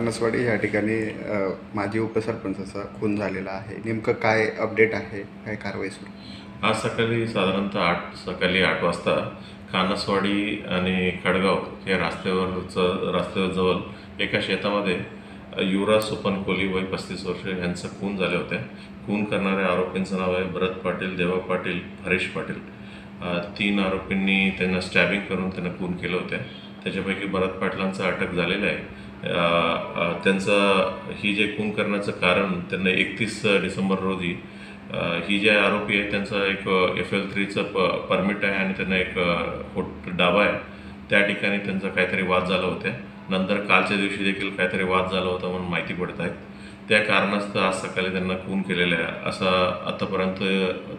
कानसवाडी या ठिकाणी माजी उपसरपंचाचा खून झालेला आहे. नेमकं काय अपडेट आहे, काय कारवाई सुरू? आज सकाळी साधारणतः सकाळी 8 वाजता कानसवाडी आणि खडगाव या रस्त्यावर जवळ एका शेतामध्ये युवराज सोपन कोली वय 35 वर्ष यांचं खून झाले होते. खून करणाऱ्या आरोपींचं नाव आहे भरत पाटील, देवा पाटील, हरीश पाटील. 3 आरोपींनी त्यांना स्टॅबिंग करून त्यांना खून केलं होते. त्याच्यापैकी भरत पाटलांचं अटक झालेलं आहे. त्यांचं ही जे खून करण्याचं कारण त्यांना 31 डिसेंबर रोजी ही जे आरोपी आहे त्यांचं एक FL3चं परमिट आहे आणि त्यांना एक डाबा आहे. त्या ठिकाणी त्यांचा काहीतरी वाद झाला होता. नंतर कालच्या दिवशी देखील काहीतरी वाद झाला होता म्हणून माहिती पडत आहेत. त्या कारणास्तव आज सकाळी त्यांना खून केलेलं आहे असं आतापर्यंत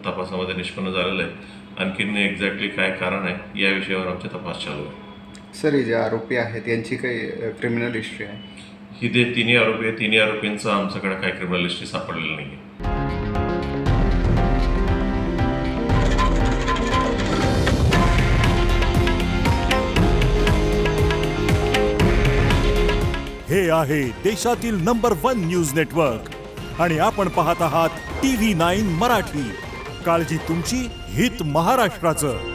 तपासामध्ये निष्पन्न झालेलं आहे. आणखीन एक्झॅक्टली काय कारण आहे या विषयावर आमचे तपास चालू आहे. सर, हे जे आरोपी आहेत यांची काही क्रिमिनल हिस्ट्री आहे? ही जे तिन्ही आरोपी आहेत, तिन्ही आरोपींचं आमच्याकडे काही क्रिमिनल हिस्ट्री सापडलेलं नाही आहे. हे आहे देशातील नंबर 1 न्यूज नेटवर्क आणि आपण पाहत आहात TV9 मराठी. काळजी तुमची, हित महाराष्ट्राचं.